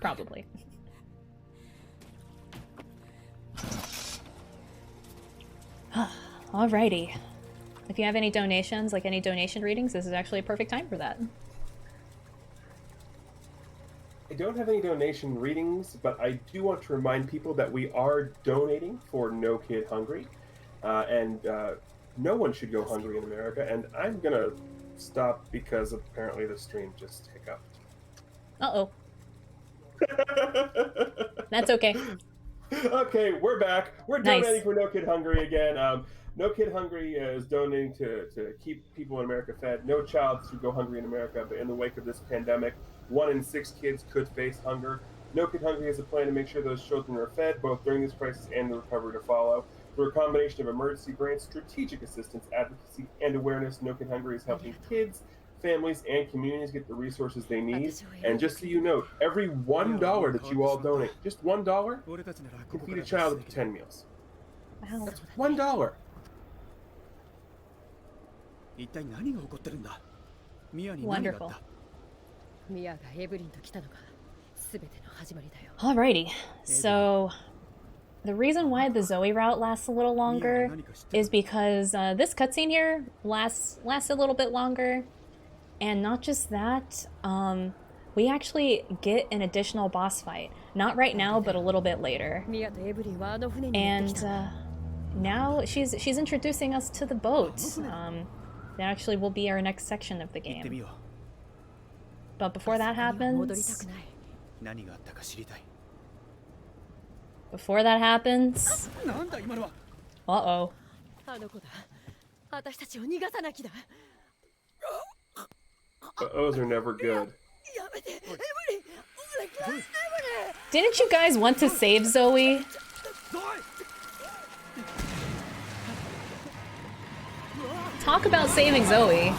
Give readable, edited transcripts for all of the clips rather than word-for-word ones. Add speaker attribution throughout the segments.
Speaker 1: Probably. Alrighty. If you have any donations, like any donation readings, this is actually a perfect time for that.
Speaker 2: I don't have any donation readings, but I do want to remind people that we are donating for No Kid Hungry. No one should go hungry in America, and I'm gonna stop because apparently the stream just hiccuped.
Speaker 1: Uh-oh. That's okay.
Speaker 2: Okay, we're back. We're donating for No Kid Hungry again. No Kid Hungry is donating to keep people in America fed. No child should go hungry in America, but in the wake of this pandemic, 1 in 6 kids could face hunger. No Kid Hungry has a plan to make sure those children are fed, both during this crisis and the recovery to follow. Through a combination of emergency grants, strategic assistance, advocacy, and awareness, No Kid Hungry is helping kids, families, and communities get the resources they need. And just so you know, every $1 that you all donate, just $1, can feed a child up to 10 meals.
Speaker 1: Wow.
Speaker 2: That's $1.
Speaker 1: Wonderful. Alrighty, so the reason why the Zoe route lasts a little longer is because this cutscene here lasts a little bit longer, and not just that, we actually get an additional boss fight. Not right now, but a little bit later. And now she's introducing us to the boat. That actually will be our next section of the game. But before that happens... Uh-oh.
Speaker 2: Those are never good.
Speaker 1: Didn't you guys want to save Zoe? Talk about saving Zoe.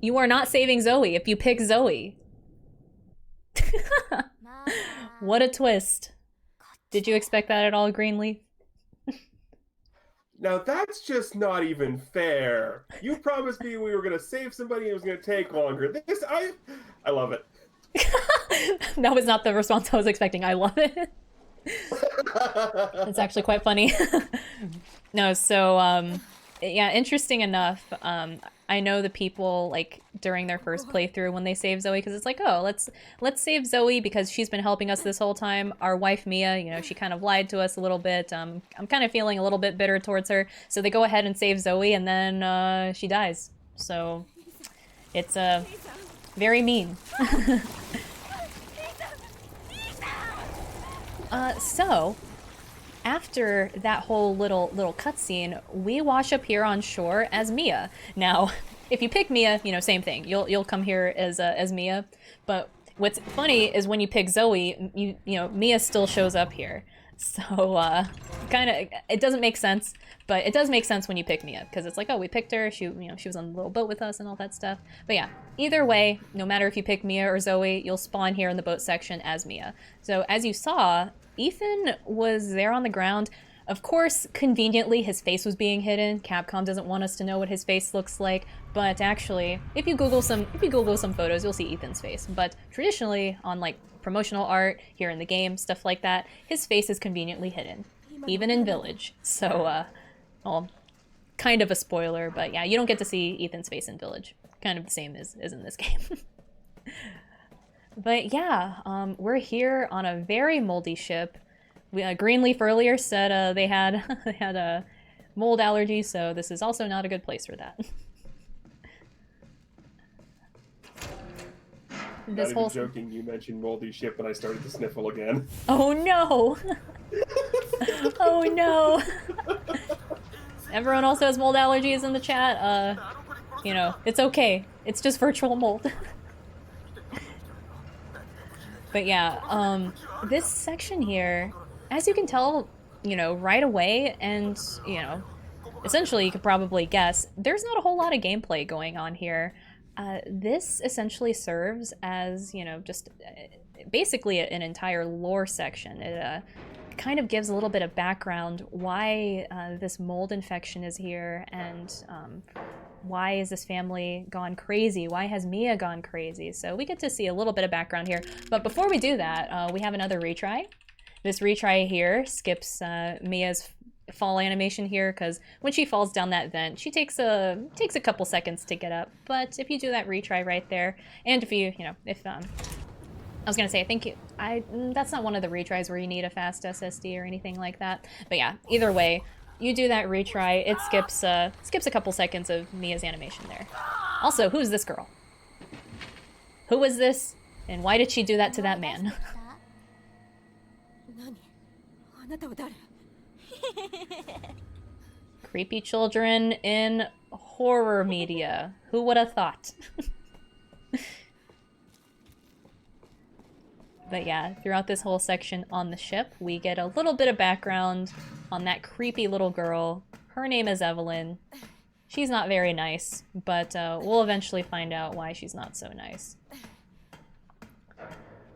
Speaker 1: You are not saving Zoe if you pick Zoe. What a twist. Did you expect that at all, Greenleaf?
Speaker 2: Now that's just not even fair. You promised me we were gonna save somebody and it was gonna take longer. I love it.
Speaker 1: That was not the response I was expecting. I love it. It's actually quite funny. No, so yeah, interesting enough. I know the people, like, during their first playthrough when they save Zoe, because it's like, oh, let's save Zoe because she's been helping us this whole time. Our wife Mia, you know, she kind of lied to us a little bit. I'm kind of feeling a little bit bitter towards her, so they go ahead and save Zoe, and then she dies. So it's very mean. So after that whole little cutscene, we wash up here on shore as Mia. Now, if you pick Mia, you know, same thing. You'll come here as Mia. But what's funny is when you pick Zoe, you know, Mia still shows up here. So kind of, it doesn't make sense, but it does make sense when you pick Mia, because it's like, oh, we picked her. She was on the little boat with us and all that stuff. But yeah, either way, no matter if you pick Mia or Zoe, you'll spawn here in the boat section as Mia. So as you saw, Ethan was there on the ground. Of course, conveniently, his face was being hidden. Capcom doesn't want us to know what his face looks like, but actually, if you Google some photos, you'll see Ethan's face. But traditionally, on like promotional art here in the game, stuff like that, his face is conveniently hidden, even in Village. So, well, kind of a spoiler, but yeah, you don't get to see Ethan's face in Village. Kind of the same as in this game. But yeah, we're here on a very moldy ship. Greenleaf earlier said they had a mold allergy, so this is also not a good place for that.
Speaker 2: Not even joking, you mentioned moldy ship and I started to sniffle again.
Speaker 1: Oh no! Oh no! Everyone also has mold allergies in the chat. You know, it's okay. It's just virtual mold. But yeah, this section here, as you can tell, you know, right away, and, you know, essentially you could probably guess, there's not a whole lot of gameplay going on here. This essentially serves as, you know, just basically an entire lore section. It kind of gives a little bit of background why this mold infection is here, and why is this family gone crazy? Why has Mia gone crazy? So we get to see a little bit of background here. But before we do that, we have another retry. This retry here skips Mia's fall animation here, because when she falls down that vent, she takes a couple seconds to get up. But if you do that retry right there, and if you know, if I was gonna say, I think that's not one of the retries where you need a fast SSD or anything like that. But yeah, either way, you do that retry, it skips a couple seconds of Mia's animation there. Also, who's this girl? Who is this, and why did she do that to that man? Creepy children in horror media. Who would have thought? But yeah, throughout this whole section on the ship, we get a little bit of background on that creepy little girl. Her name is Evelyn. She's not very nice, but we'll eventually find out why she's not so nice.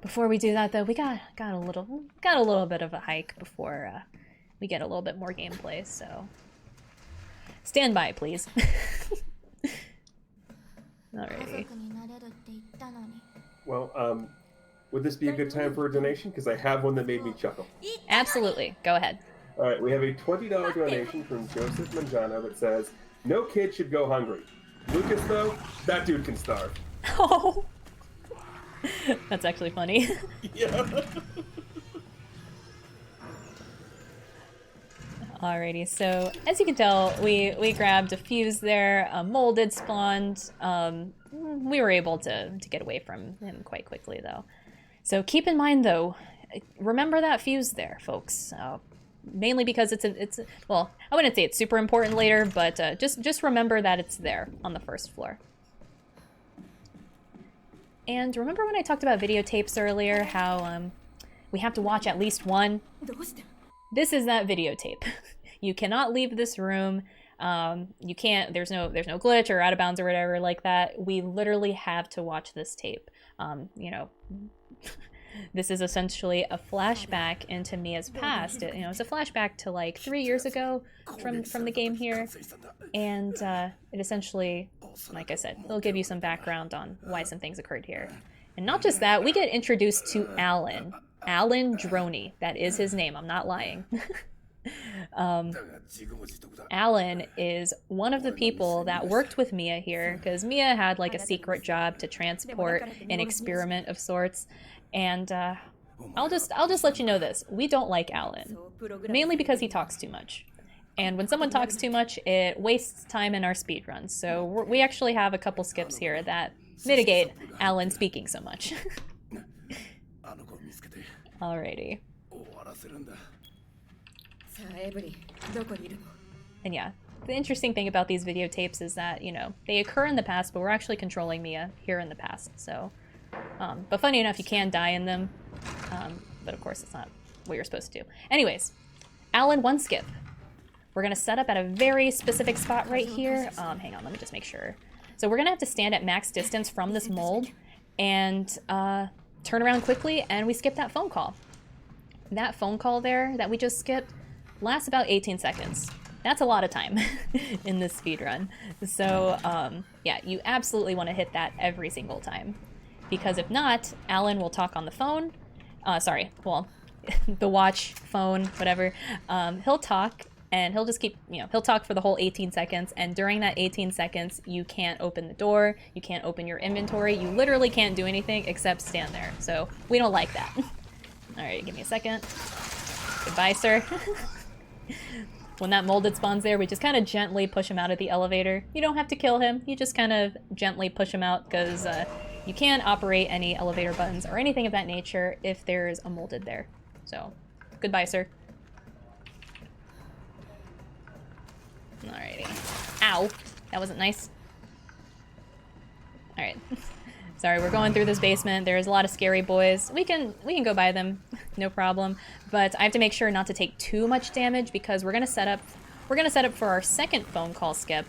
Speaker 1: Before we do that, though, we got a little bit of a hike before we get a little bit more gameplay. So stand by, please. Alrighty.
Speaker 2: Well, would this be a good time for a donation? Because I have one that made me chuckle.
Speaker 1: Absolutely. Go ahead.
Speaker 2: All right, we have a $20 donation from Joseph Manjano that says, "No kid should go hungry. Lucas, though, that dude can starve."
Speaker 1: Oh, that's actually funny.
Speaker 2: Yeah.
Speaker 1: Alrighty, so as you can tell, we grabbed a fuse there, a molded spawned. We were able to get away from him quite quickly, though. So keep in mind, though, remember that fuse there, folks. Mainly because it's well, I wouldn't say it's super important later, but just remember that it's there on the first floor. And remember when I talked about videotapes earlier, how we have to watch at least one? This is that videotape. You cannot leave this room. You can't, there's no glitch or out of bounds or whatever like that. We literally have to watch this tape. You know, this is essentially a flashback into Mia's past. You know, it's a flashback to like 3 years ago from the game here. And it essentially, like I said, it'll give you some background on why some things occurred here. And not just that, we get introduced to Alan. Alan Droney, that is his name, I'm not lying. Alan is one of the people that worked with Mia here, because Mia had like a secret job to transport an experiment of sorts. And I'll just let you know this, we don't like Alan, mainly because he talks too much. And when someone talks too much, it wastes time in our speedruns. So we actually have a couple skips here that mitigate Alan speaking so much. Alrighty. And yeah, the interesting thing about these videotapes is that, you know, they occur in the past, but we're actually controlling Mia here in the past. So, but funny enough, you can die in them. But of course, it's not what you're supposed to do. Anyways, Alan, one skip. We're gonna set up at a very specific spot right here. Hang on, let me just make sure. So we're gonna have to stand at max distance from this mold and turn around quickly, and we skip that phone call. That phone call there that we just skipped lasts about 18 seconds. That's a lot of time in this speedrun. So yeah, you absolutely want to hit that every single time. Because if not, Alan will talk on the phone. Sorry, well, the watch, phone, whatever. He'll talk, and he'll just keep, you know, he'll talk for the whole 18 seconds, and during that 18 seconds, you can't open the door, you can't open your inventory, you literally can't do anything except stand there. So we don't like that. Alright, give me a second. Goodbye, sir. When that molded spawns there, we just kind of gently push him out of the elevator. You don't have to kill him, you just kind of gently push him out, because you can't operate any elevator buttons or anything of that nature if there's a molded there. So, goodbye, sir. Alrighty. Ow! That wasn't nice. Alright. Sorry, we're going through this basement. There's a lot of scary boys. We can go by them, no problem. But I have to make sure not to take too much damage, because we're gonna set up for our second phone call skip.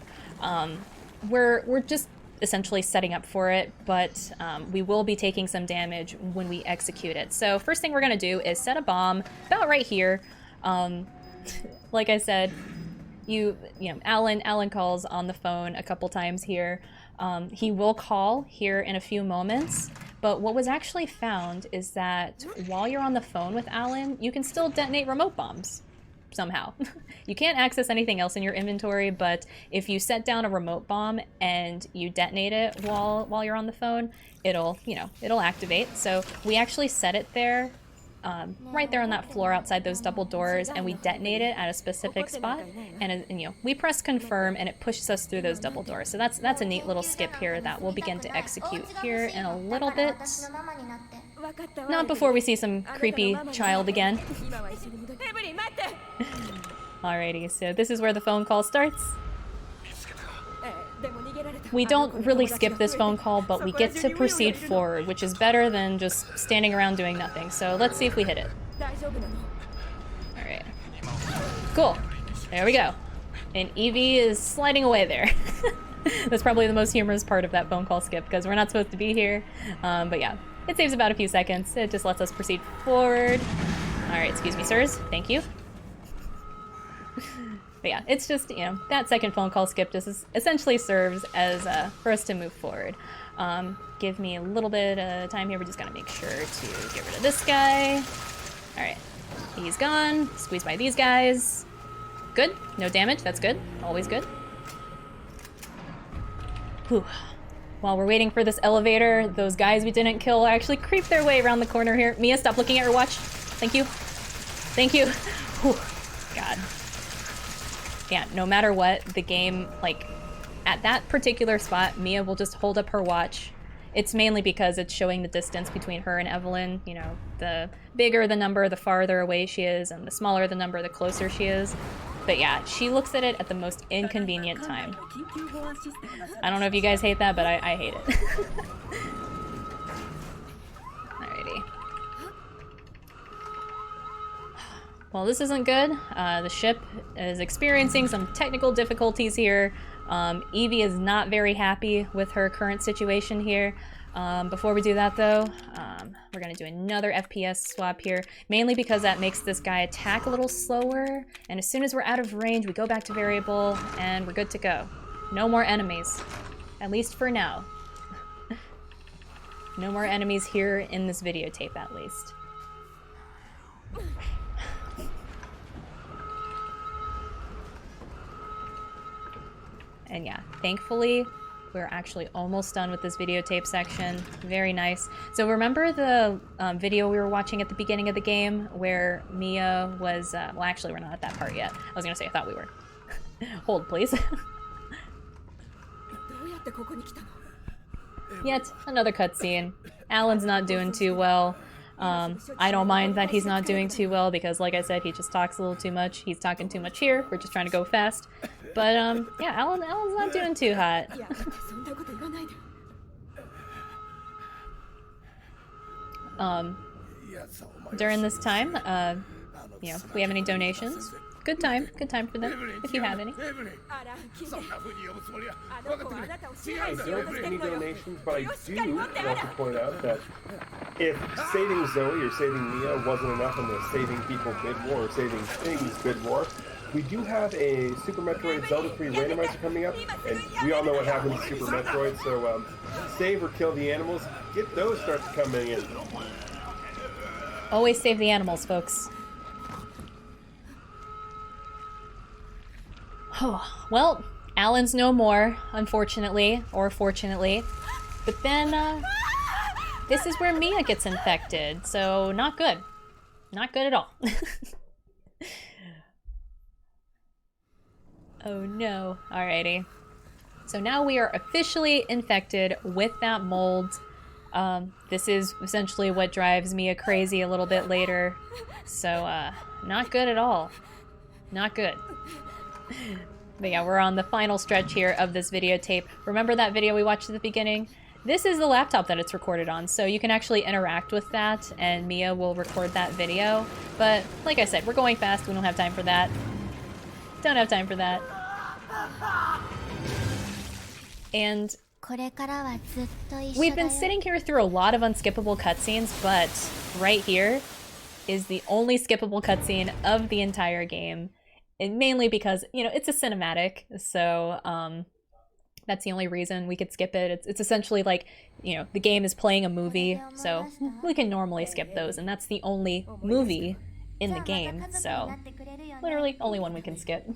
Speaker 1: We're just essentially setting up for it, but we will be taking some damage when we execute it. So first thing we're gonna do is set a bomb about right here. Like I said, you know, Alan calls on the phone a couple times here. He will call here in a few moments, but what was actually found is that while you're on the phone with Alan, you can still detonate remote bombs somehow. You can't access anything else in your inventory, but if you set down a remote bomb and you detonate it while you're on the phone, it'll, you know, it'll activate. So we actually set it there, right there on that floor outside those double doors, and we detonate it at a specific spot, and you know, we press confirm and it pushes us through those double doors. So that's a neat little skip here that we'll begin to execute here in a little bit. Not before we see some creepy child again. Alrighty, so this is where the phone call starts. We don't really skip this phone call, but we get to proceed forward, which is better than just standing around doing nothing. So let's see if we hit it. Alright. Cool. There we go. And Evie is sliding away there. That's probably the most humorous part of that phone call skip, because we're not supposed to be here. But yeah, it saves about a few seconds. It just lets us proceed forward. Alright, excuse me, sirs. Thank you. But yeah, it's just, you know, that second phone call skip just essentially serves as for us to move forward. Give me a little bit of time here. We just gotta make sure to get rid of this guy. Alright, he's gone. Squeeze by these guys. Good, no damage, that's good. Always good. Whew. While we're waiting for this elevator, those guys we didn't kill actually creep their way around the corner here. Mia, stop looking at your watch. Thank you. Thank you. Whew. God. Yeah, no matter what, the game, like, at that particular spot, Mia will just hold up her watch. It's mainly because it's showing the distance between her and Evelyn. You know, the bigger the number, the farther away she is, and the smaller the number, the closer she is. But yeah, she looks at it at the most inconvenient time. I don't know if you guys hate that, but I hate it. Alrighty. Well, this isn't good. The ship is experiencing some technical difficulties here. Evie is not very happy with her current situation here. Before we do that though, we're gonna do another FPS swap here, mainly because that makes this guy attack a little slower, and as soon as we're out of range, we go back to variable, and we're good to go. No more enemies. At least for now. No more enemies here in this videotape, at least. And yeah, thankfully, we're actually almost done with this videotape section. Very nice. So remember the video we were watching at the beginning of the game where Mia was, well actually we're not at that part yet. I was gonna say I thought we were. Hold please. Yet another cutscene. Alan's not doing too well. I don't mind that he's not doing too well because like I said, he just talks a little too much. He's talking too much here. We're just trying to go fast. But yeah, Alan's not doing too hot. During this time, you know, if we have any donations, good time for them, if you have any.
Speaker 2: I don't have any donations, but I do want to point out that if saving Zoe or saving Mia wasn't enough in the saving people bid war or saving things bid war, we do have a Super Metroid Zelda 3 randomizer coming up, and we all know what happens to Super Metroid, so save or kill the animals, get those starts coming in.
Speaker 1: Always save the animals, folks. Well, Alan's no more, unfortunately, or fortunately. But then, this is where Mia gets infected, so not good. Not good at all. Oh no. Alrighty. So now we are officially infected with that mold. This is essentially what drives Mia crazy a little bit later. So, not good at all. Not good. But yeah, we're on the final stretch here of this videotape. Remember that video we watched at the beginning? This is the laptop that it's recorded on, so you can actually interact with that, and Mia will record that video. But, like I said, we're going fast. We don't have time for that. Don't have time for that. And we've been sitting here through a lot of unskippable cutscenes, but right here is the only skippable cutscene of the entire game. and mainly because, you know, it's a cinematic, so that's the only reason we could skip it. It's essentially like, you know, the game is playing a movie, so we can normally skip those, and that's the only movie in the game, so literally only one we can skip.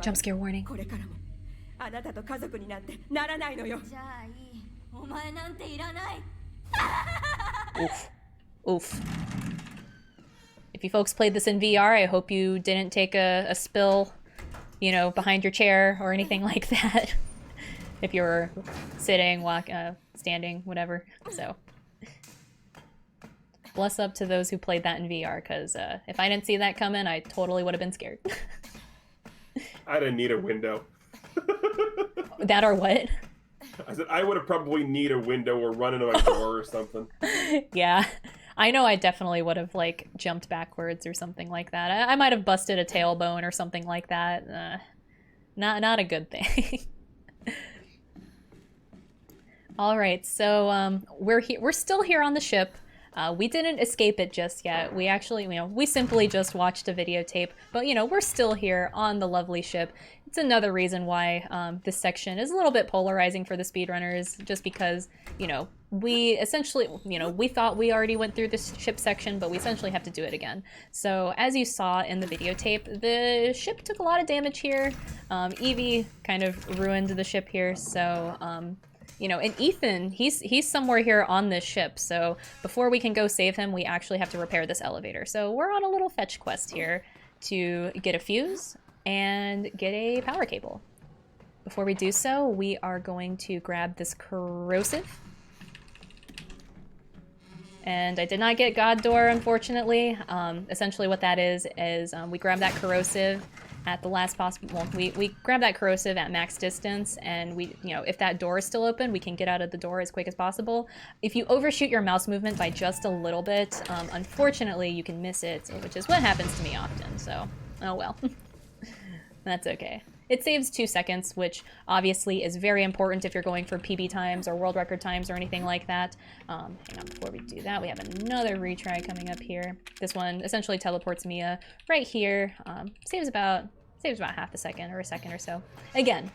Speaker 1: Jump scare warning. Oof. Oof. If you folks played this in VR, I hope you didn't take a spill, you know, behind your chair or anything like that. If you were sitting, standing, whatever. So, bless up to those who played that in VR, because if I didn't see that coming, I totally would have been scared.
Speaker 2: I didn't need a window.
Speaker 1: That or what?
Speaker 2: I said I would have probably need a window or run into my door or something.
Speaker 1: Yeah. I know I definitely would have, like, jumped backwards or something like that. I might have busted a tailbone or something like that. Not a good thing. All right, so we're still here on the ship. We didn't escape it just yet. We actually, you know, we simply just watched a videotape, but, you know, we're still here on the lovely ship. It's another reason why this section is a little bit polarizing for the speedrunners, just because, you know, we essentially, you know, we thought we already went through this ship section, but we essentially have to do it again. So as you saw in the videotape, the ship took a lot of damage here. Evie kind of ruined the ship here, so you know, and Ethan, he's somewhere here on this ship, so before we can go save him, we actually have to repair this elevator. So we're on a little fetch quest here to get a fuse and get a power cable. Before we do so, we are going to grab this corrosive. And I did not get God Door, unfortunately. Essentially what that is we grab that corrosive at the last possible, well, we grab that corrosive at max distance, and we, you know, if that door is still open, we can get out of the door as quick as possible. If you overshoot your mouse movement by just a little bit, unfortunately you can miss it, which is what happens to me often, so, oh well. That's okay. It saves 2 seconds, which obviously is very important if you're going for PB times or world record times or anything like that. Hang on, before we do that, we have another retry coming up here. This one essentially teleports Mia right here. Saves about half a second or a second or so. Again,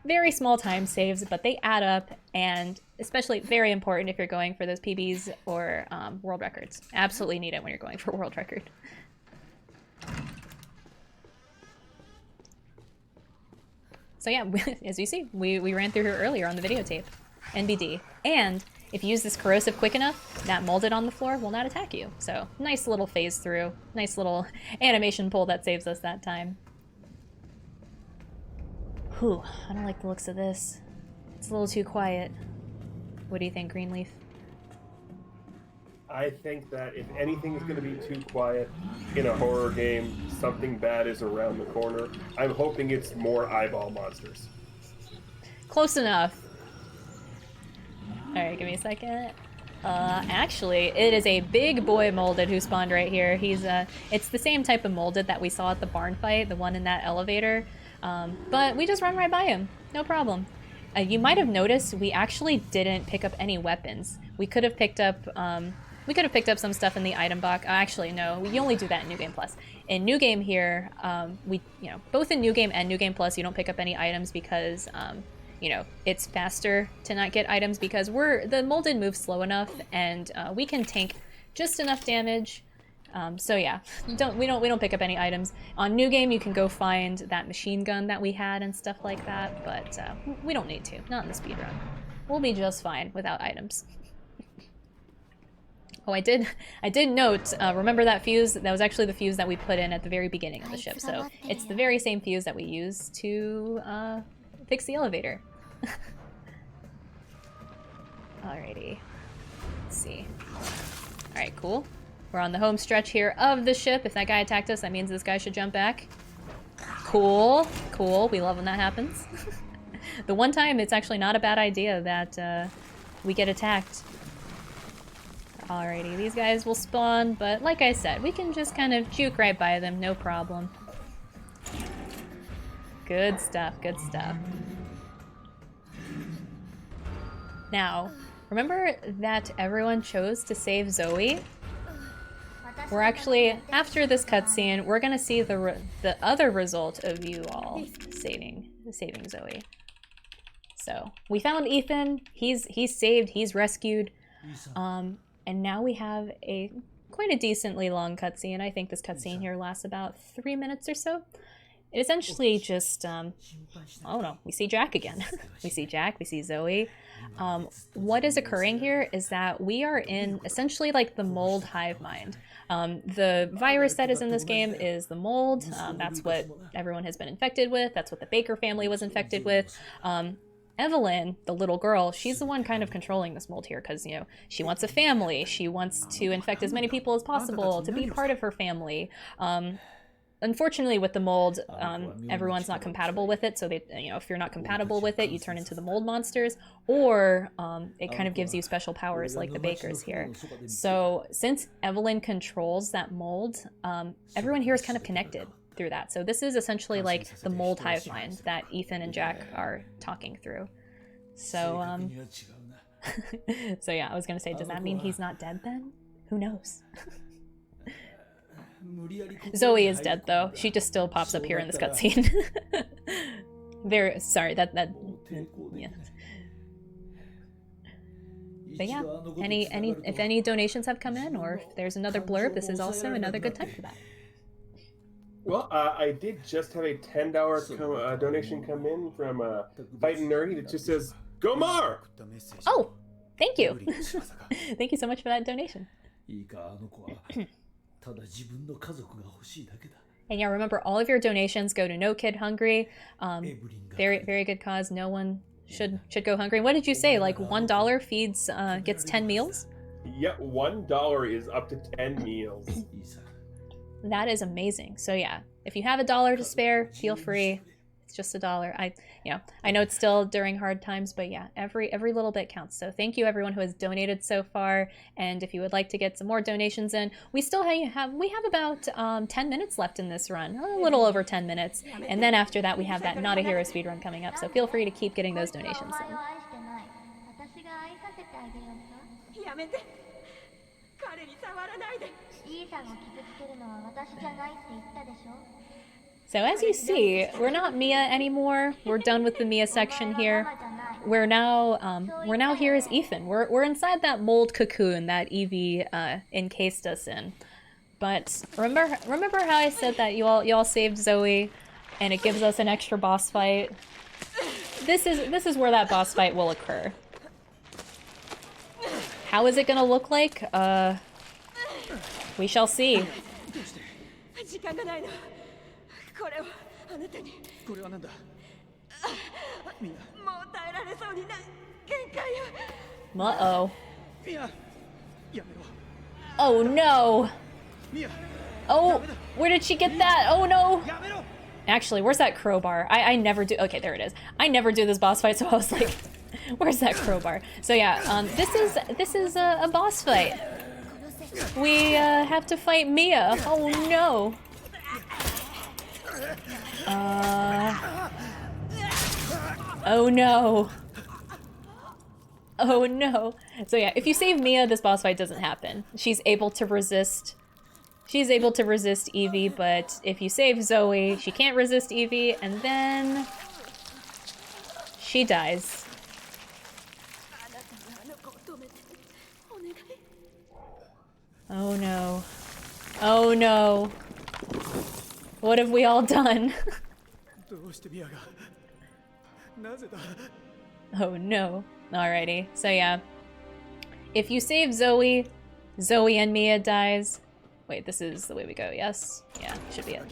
Speaker 1: very small time saves, but they add up, and especially very important if you're going for those PBs or world records. Absolutely need it when you're going for world record. So yeah, as you see, we ran through her earlier on the videotape. NBD. And if you use this corrosive quick enough, that molded on the floor will not attack you. So nice little phase through. Nice little animation pull that saves us that time. Whew, I don't like the looks of this. It's a little too quiet. What do you think, Greenleaf?
Speaker 2: I think that if anything is going to be too quiet in a horror game, something bad is around the corner. I'm hoping it's more eyeball monsters.
Speaker 1: Close enough. Alright, give me a second. Actually, it is a big boy molded who spawned right here. He's, it's the same type of molded that we saw at the barn fight, the one in that elevator. But we just run right by him. No problem. You might have noticed we actually didn't pick up any weapons. We could have picked up, some stuff in the item box. Actually, no, you only do that in New Game Plus. In New Game here, both in New Game and New Game Plus, you don't pick up any items because, it's faster to not get items because the molded moves slow enough, and we can tank just enough damage. So yeah, we don't pick up any items. On New Game, you can go find that machine gun that we had and stuff like that, but we don't need to. Not in the speedrun. We'll be just fine without items. Oh, I did note, remember that fuse? That was actually the fuse that we put in at the very beginning of the ship, so it's the very same fuse that we used to fix the elevator. Alrighty. Let's see. Alright, cool. We're on the home stretch here of the ship. If that guy attacked us, that means this guy should jump back. Cool. Cool. We love when that happens. The one time, it's actually not a bad idea that we get attacked. Alrighty, these guys will spawn, but like I said, we can just kind of juke right by them, no problem. Good stuff, good stuff. Now, remember that everyone chose to save Zoe? we're actually, after this cutscene, we're gonna see the other result of you all saving Zoe. So we found Ethan. He's saved. He's rescued. And now we have quite a decently long cutscene. I think this cutscene here lasts about 3 minutes or so. It essentially just, oh no, we see Jack again. We see Jack, we see Zoe. What is occurring here is that we are in essentially like the mold hive mind. The virus that is in this game is the mold. That's what everyone has been infected with. That's what the Baker family was infected with. Evelyn, the little girl, she's the one kind of controlling this mold here because, you know, she wants a family. She wants to infect as many people as possible to be part of her family. Unfortunately, with the mold, everyone's not compatible with it. So, if you're not compatible with it, you turn into the mold monsters, or it kind of gives you special powers like the Bakers here. So, since Evelyn controls that mold, everyone here is kind of connected through that. So, this is essentially like the mold hive mind that Ethan and Jack are talking through. So, so yeah, I was gonna say, does that mean he's not dead then? Who knows? Zoe is dead though. She just still pops up here in this cutscene. Very sorry that yeah. But yeah, if any donations have come in, or if there's another blurb, this is also another good time for that.
Speaker 2: Well, I did just have a $10 donation come in from Fightin' Nerdy that just says, "Go Mar!"
Speaker 1: Oh, thank you. Thank you so much for that donation. And yeah, remember, all of your donations go to No Kid Hungry. Very, very good cause. No one should go hungry. What did you say? Like $1 feeds gets 10 meals?
Speaker 2: Yeah, $1 is up to 10 meals.
Speaker 1: That is amazing. So yeah, if you have $1 to spare, feel free. It's just $1. I know it's still during hard times, but yeah, every little bit counts. So thank you everyone who has donated so far. And if you would like to get some more donations in, we have about 10 minutes left in this run, a little over 10 minutes. And then after that, we have that Not a Hero speedrun coming up. So feel free to keep getting those donations in. So as you see, we're not Mia anymore. We're done with the Mia section here. We're now here as Ethan. We're inside that mold cocoon that Evie encased us in. But remember how I said that y'all saved Zoe, and it gives us an extra boss fight. This is where that boss fight will occur. How is it gonna look like? We shall see. Uh-oh. Oh no! Oh, where did she get that? Oh no! Actually, where's that crowbar? I never do. Okay, there it is. I never do this boss fight, so I was like, where's that crowbar? So yeah, this is a boss fight. We have to fight Mia. Oh no! Oh no. Oh no. So yeah, if you save Mia, this boss fight doesn't happen. She's able to resist Evie, but if you save Zoe, she can't resist Evie, and then she dies. Oh no. Oh no. What have we all done? Oh no. Alrighty. So yeah. If you save Zoe, Zoe and Mia dies. Wait, this is the way we go, yes? Yeah, should be it.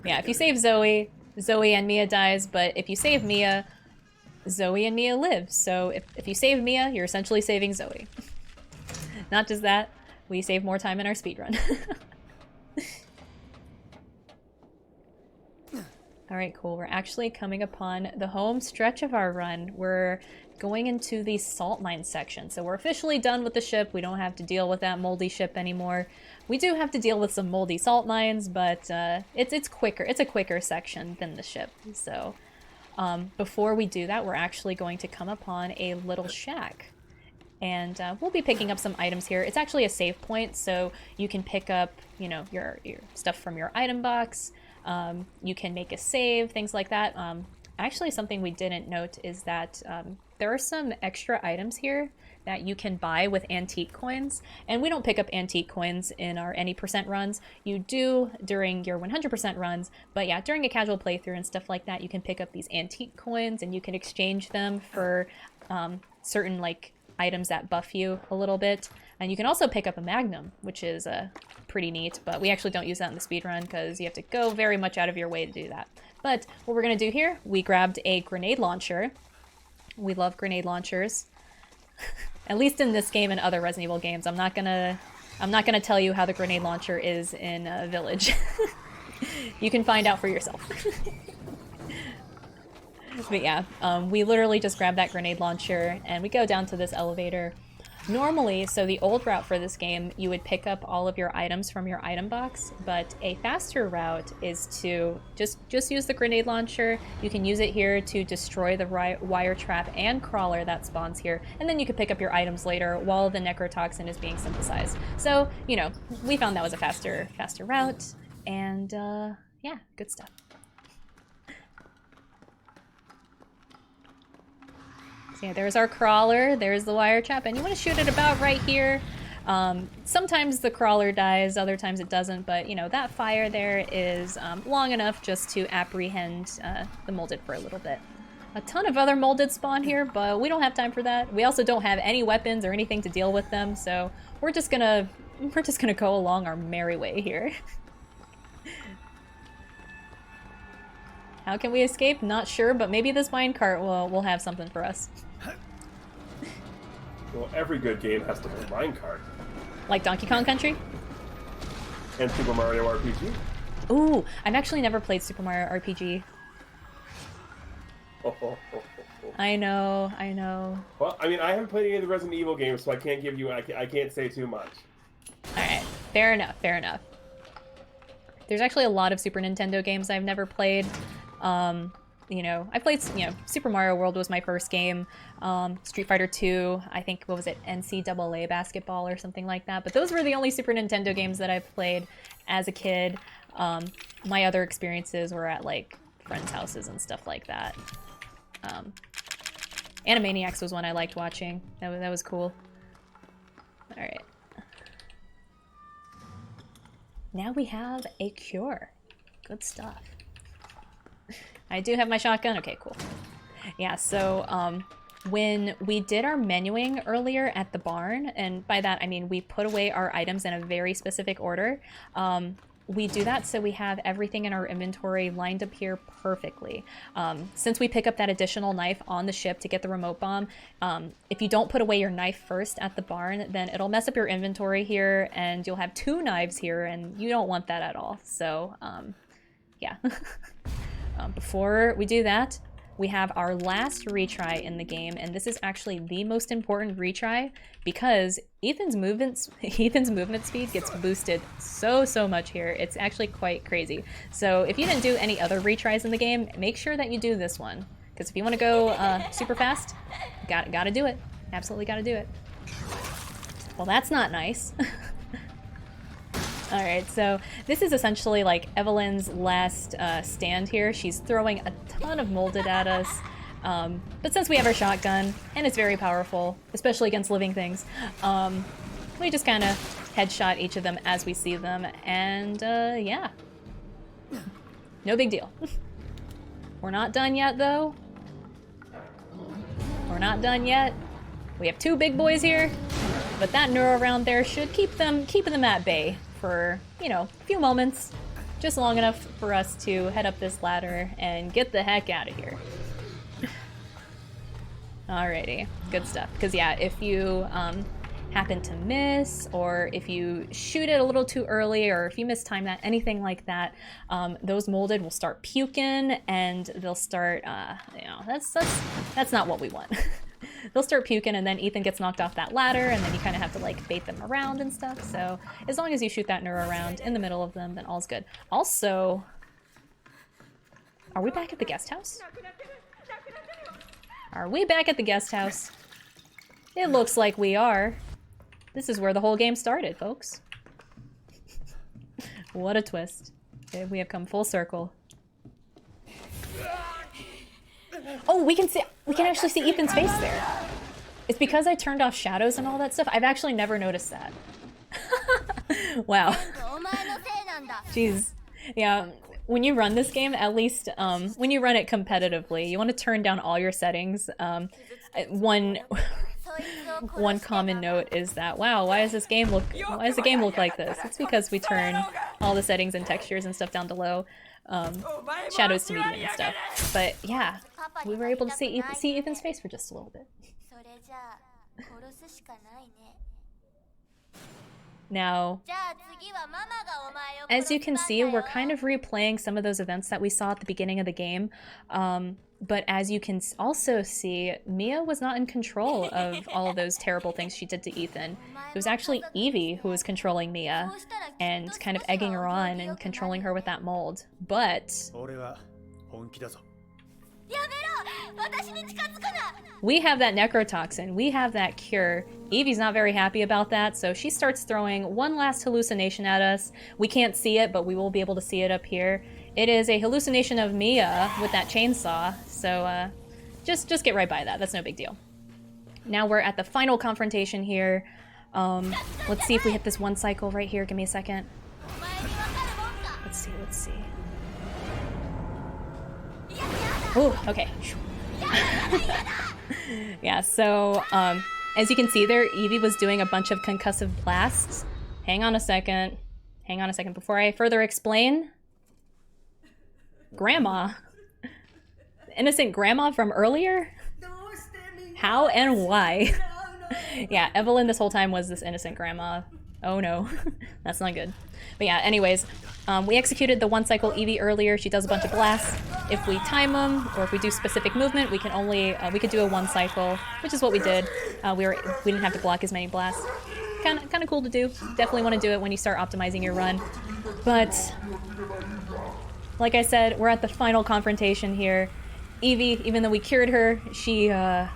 Speaker 1: Yeah, if you save Zoe, Zoe and Mia dies, but if you save Mia, Zoe and Mia live. So if you save Mia, you're essentially saving Zoe. Not just that, we save more time in our speedrun. Alright, cool. We're actually coming upon the home stretch of our run. We're going into the salt mine section. So we're officially done with the ship. We don't have to deal with that moldy ship anymore. We do have to deal with some moldy salt mines, but it's quicker. It's a quicker section than the ship. So before we do that, we're actually going to come upon a little shack. And we'll be picking up some items here. It's actually a save point, so you can pick up, you know, your stuff from your item box. You can make a save, things like that. Actually, something we didn't note is that there are some extra items here that you can buy with antique coins. And we don't pick up antique coins in our any percent runs. You do during your 100% runs. But yeah, during a casual playthrough and stuff like that, you can pick up these antique coins and you can exchange them for certain like items that buff you a little bit. And you can also pick up a magnum, which is pretty neat, but we actually don't use that in the speedrun because you have to go very much out of your way to do that. But what we're gonna do here, we grabbed a grenade launcher. We love grenade launchers. At least in this game and other Resident Evil games. I'm not gonna tell you how the grenade launcher is in Village. You can find out for yourself. But yeah, we literally just grab that grenade launcher and we go down to this elevator. Normally, so the old route for this game, you would pick up all of your items from your item box, but a faster route is to just use the grenade launcher. You can use it here to destroy the wire trap and crawler that spawns here, and then you can pick up your items later while the necrotoxin is being synthesized. So, you know, we found that was a faster route, and yeah, good stuff. Yeah, there's our crawler, there's the wire trap, and you want to shoot it about right here. Sometimes the crawler dies, other times it doesn't, but you know, that fire there is long enough just to apprehend the molded for a little bit. A ton of other molded spawn here, but we don't have time for that. We also don't have any weapons or anything to deal with them, so we're just gonna go along our merry way here. How can we escape? Not sure, but maybe this minecart will have something for us.
Speaker 2: Well, every good game has to have a minecart.
Speaker 1: Like Donkey Kong Country?
Speaker 2: And Super Mario RPG?
Speaker 1: Ooh, I've actually never played Super Mario RPG. I know.
Speaker 2: Well, I mean, I haven't played any of the Resident Evil games, so I can't give you, I can't say too much.
Speaker 1: Alright, fair enough. There's actually a lot of Super Nintendo games I've never played. You know, I played, you know, Super Mario World was my first game. Street Fighter 2, I think, what was it, NCAA basketball or something like that. But those were the only Super Nintendo games that I've played as a kid. My other experiences were at, like, friends' houses and stuff like that. Animaniacs was one I liked watching. That was cool. Alright. Now we have a cure. Good stuff. I do have my shotgun. Okay, cool. Yeah, so when we did our menuing earlier at the barn, and by that I mean we put away our items in a very specific order, we do that so we have everything in our inventory lined up here perfectly. Since we pick up that additional knife on the ship to get the remote bomb, if you don't put away your knife first at the barn, then it'll mess up your inventory here and you'll have 2 knives here and you don't want that at all. So yeah. Before we do that, we have our last retry in the game, and this is actually the most important retry because Ethan's movement speed gets boosted so much here. It's actually quite crazy. So if you didn't do any other retries in the game, make sure that you do this one, because if you want to go super fast, gotta do it. Absolutely gotta do it. Well, that's not nice. Alright, so this is essentially like Evelyn's last stand here. She's throwing a ton of molded at us, but since we have our shotgun, and it's very powerful, especially against living things, we just kind of headshot each of them as we see them, and yeah. No big deal. We're not done yet, though. We're not done yet. We have 2 big boys here, but that neuro round there should keep them at bay for, you know, a few moments, just long enough for us to head up this ladder and get the heck out of here. Alrighty, good stuff. Because yeah, if you happen to miss, or if you shoot it a little too early, or if you mistime that, anything like that, those molded will start puking, and they'll start, you know, that's not what we want. They'll start puking, and then Ethan gets knocked off that ladder, and then you kind of have to like bait them around and stuff. So as long as you shoot that neuro round in the middle of them, then all's good. Also, are we back at the guest house? Are we back at the guest house? It looks like we are. This is where the whole game started, folks. What a twist. Okay, we have come full circle. Oh, we can actually see Ethan's face there. It's because I turned off shadows and all that stuff. I've actually never noticed that. Wow. Jeez. Yeah, when you run this game, at least when you run it competitively, you want to turn down all your settings. One common note is that, wow, why does the game look like this? It's because we turn all the settings and textures and stuff down to low, shadows to medium and stuff. But yeah, we were able to see Ethan's face for just a little bit. Now, as you can see, we're kind of replaying some of those events that we saw at the beginning of the game. But as you can also see, Mia was not in control of all of those terrible things she did to Ethan. It was actually Evie who was controlling Mia and kind of egging her on and controlling her with that mold. But we have that necrotoxin, we have that cure. Evie's not very happy about that, so she starts throwing one last hallucination at us. We can't see it, but we will be able to see it up here. It is a hallucination of Mia with that chainsaw, so just get right by that. That's no big deal. Now we're at the final confrontation here. Let's see if we hit this one cycle right here. Give me a second. Let's see. Ooh, okay. Yeah, so as you can see there, Evie was doing a bunch of concussive blasts. Hang on a second. Before I further explain. Grandma. Innocent grandma from earlier? How and why? Yeah, Evelyn this whole time was this innocent grandma. Oh no, that's not good. But yeah, anyways, we executed the one cycle Evie earlier. She does a bunch of blasts. If we time them, or if we do specific movement, we can only we could do a one cycle, which is what we did. We didn't have to block as many blasts. Kind of cool to do. Definitely want to do it when you start optimizing your run. But like I said, we're at the final confrontation here. Evie, even though we cured her, she's now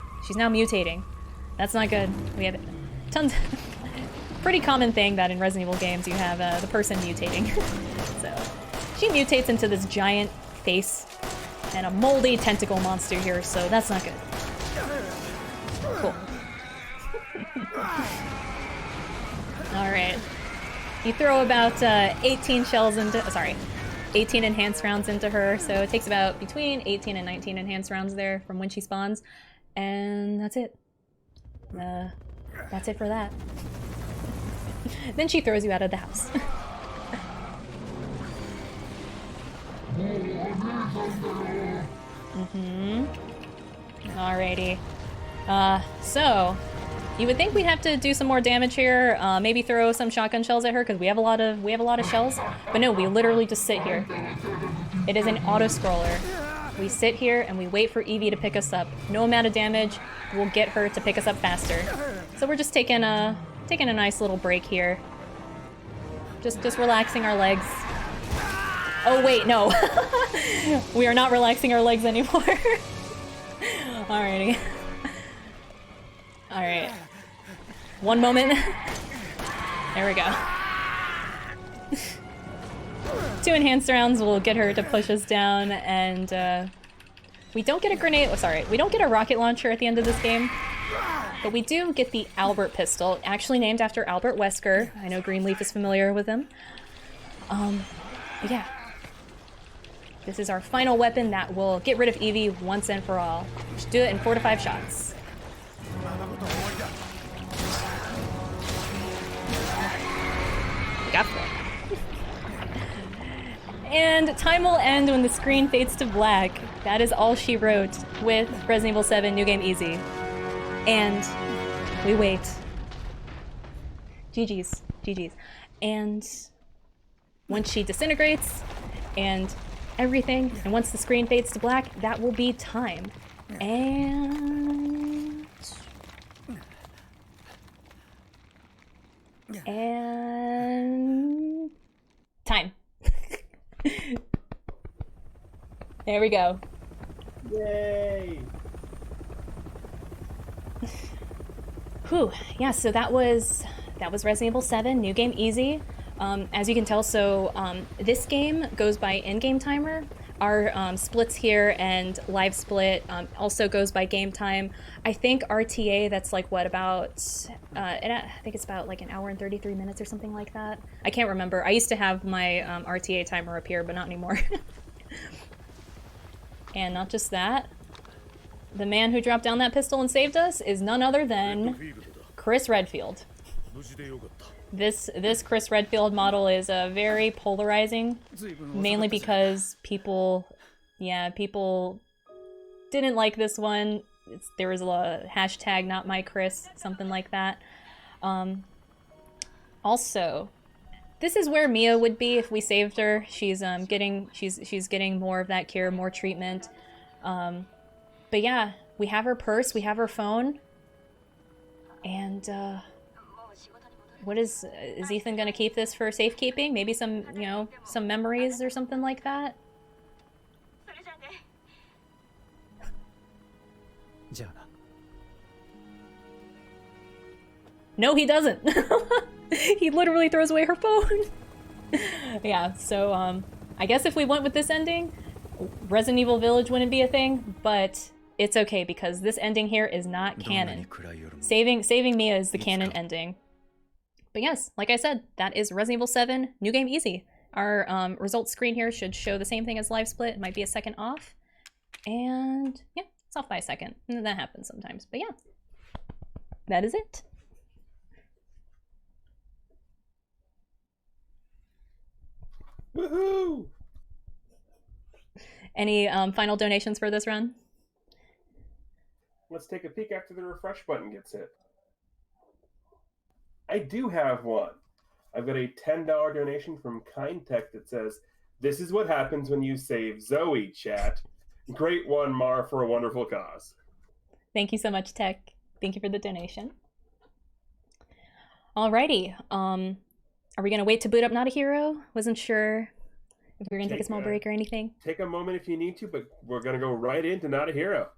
Speaker 1: mutating. That's not good. We have tons. Pretty common thing that in Resident Evil games you have the person mutating. So she mutates into this giant face and a moldy tentacle monster here, so that's not good. Cool. Alright. You throw about 18 enhanced rounds into her, so it takes about between 18 and 19 enhanced rounds there from when she spawns, and that's it. That's it for that. Then she throws you out of the house. Alrighty. So you would think we'd have to do some more damage here, maybe throw some shotgun shells at her because we have a lot of shells. But no, we literally just sit here. It is an auto scroller. We sit here and we wait for Evie to pick us up. No amount of damage will get her to pick us up faster. So we're just taking a nice little break here. Just relaxing our legs. Oh wait, no. We are not relaxing our legs anymore. Alrighty. Alright. One moment. There we go. 2 enhanced rounds will get her to push us down, and we don't get a grenade. Oh, sorry, we don't get a rocket launcher at the end of this game, but we do get the Albert pistol, actually named after Albert Wesker. I know Greenleaf is familiar with him. But yeah, this is our final weapon that will get rid of Evie once and for all. We should do it in 4 to 5 shots. We got 4. And time will end when the screen fades to black. That is all she wrote with Resident Evil 7 New Game Easy. And we wait. GG's. And once she disintegrates and everything, and once the screen fades to black, that will be time. And time. There we go.
Speaker 2: Yay!
Speaker 1: Whew, yeah, so that was Resident Evil 7, new game easy. As you can tell, so this game goes by in-game timer. Our splits here and live split also goes by game time. I think RTA, that's like what, about, I think it's about like an hour and 33 minutes or something like that. I can't remember. I used to have my RTA timer up here, but not anymore. And not just that, the man who dropped down that pistol and saved us is none other than Chris Redfield. This Chris Redfield model is very polarizing, mainly because people didn't like this one. There was a hashtag not my Chris, something like that. Also, this is where Mia would be if we saved her. She's getting more of that cure, more treatment. But yeah, we have her purse, we have her phone, and what is Ethan gonna keep this for safekeeping? Maybe some, some memories or something like that? No, he doesn't. He literally throws away her phone. Yeah, so I guess if we went with this ending, Resident Evil Village wouldn't be a thing, but it's okay because this ending here is not canon. Saving Mia is the canon ending. But yes, like I said, that is Resident Evil 7, new game easy. Our results screen here should show the same thing as live split. It might be a second off. And yeah, it's off by a second. That happens sometimes. But yeah, that is it.
Speaker 2: Woohoo!
Speaker 1: Any final donations for this run?
Speaker 2: Let's take a peek after the refresh button gets hit. I do have one. I've got a $10 donation from Kind Tech that says, "This is what happens when you save Zoe, chat. Great one, Mar, for a wonderful cause."
Speaker 1: Thank you so much, Tech. Thank you for the donation. Alrighty. Are we gonna wait to boot up Not a Hero? Wasn't sure if we were gonna take a small break or anything.
Speaker 2: Take a moment if you need to, but we're gonna go right into Not a Hero.